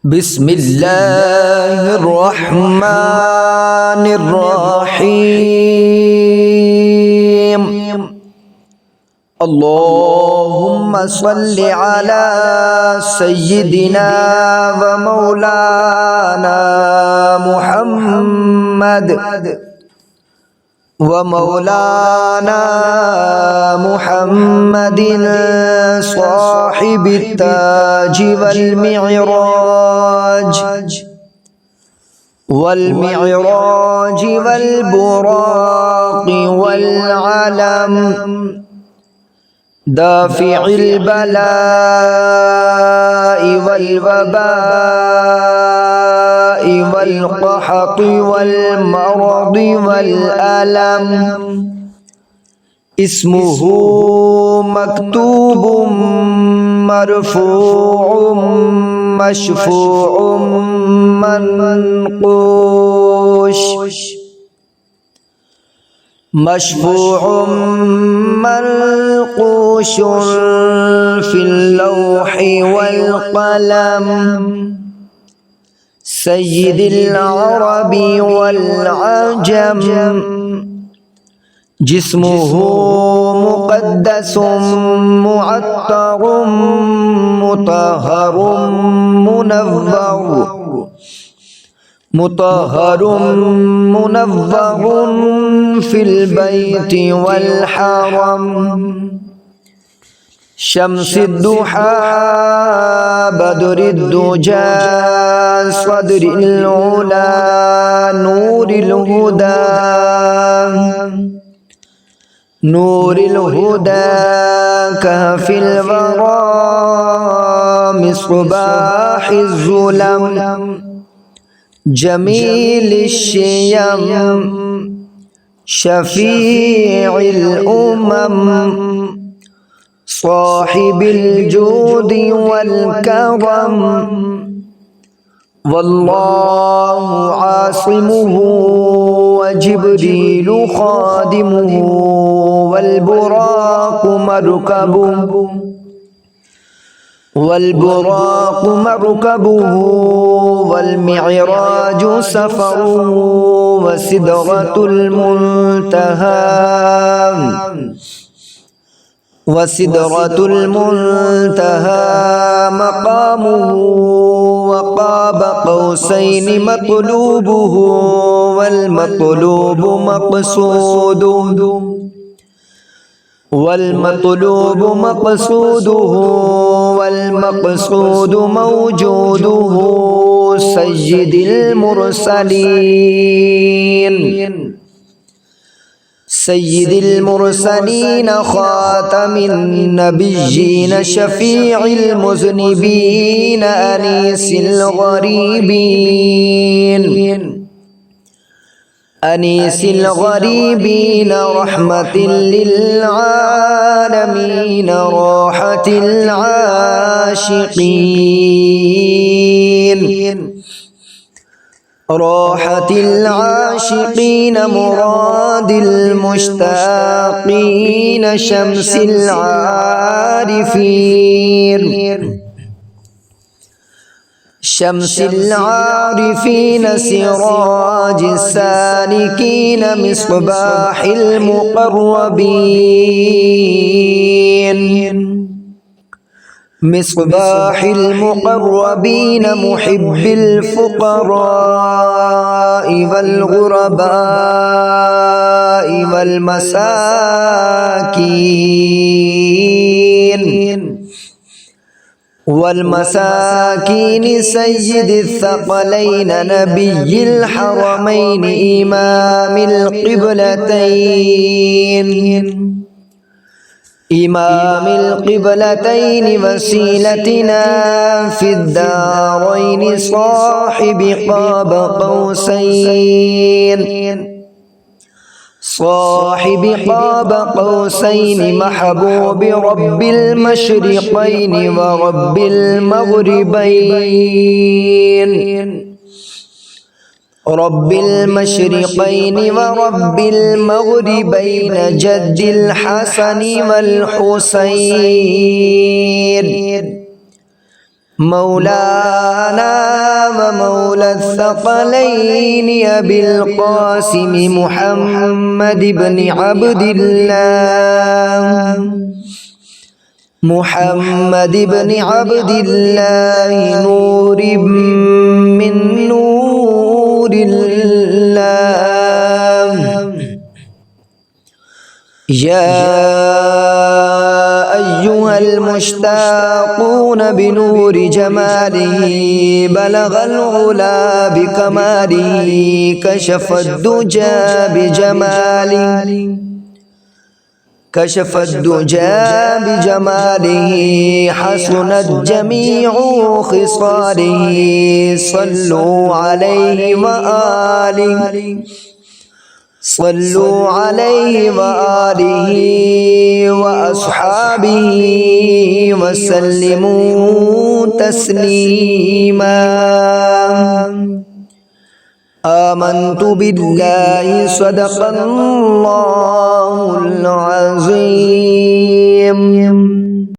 بسم الله الرحمن الرحيم. اللهم صل على سيدنا ومولانا محمد صاحب التاج والمعراج والبراق والعلم، دافع البلاء والوباء والقحط والمرض والألم. اسمه مكتوب مرفوع مشفوع منقوش، مشفوع منقوش في اللوح والقلم. سيد العرب والعجم، جسمه مقدس معطر مطهر منور في البيت والحرم. شمس الضحى بدر الدجى صدر العلا نور الهدى كهف الورى مصباح الظلم. جميل الشيم شفيع الأمم، صاحب الجود والكرم. والله عاصمه وجبريل خادمه، والبراق مركبه والمعراج سفره، وسدرة المنتهى مقامه، وقاب قوسين مطلوبه والمطلوب مقصوده والمقصود موجوده. سيد المرسلين خاتم النبيين شفيع المذنبين أنيس الغريبين رحمة للعالمين راحة العاشقين مراد المشتاقين. شمس العارفين سراج السالكين مصباح المقربين محب الفقراء والغرباء والمساكين. سيد الثقلين نبي الحرمين إمام القبلتين وسيلتنا في الدارين صاحب قاب قوسين محبوب رب المشرقين ورب المغربين جد الحسن والحسين. مولانا أولى الثقلين أبي القاسم محمد بن عبد الله نور من نور الله يا أيها المشتاقون بنور جماله بلغ العلا بكماله كشف الدجى بجماله حسنت جميع خصاله صلوا عليه وآله وأصحابه وسلموا تسليما آمنت بالله صدق الله العظيم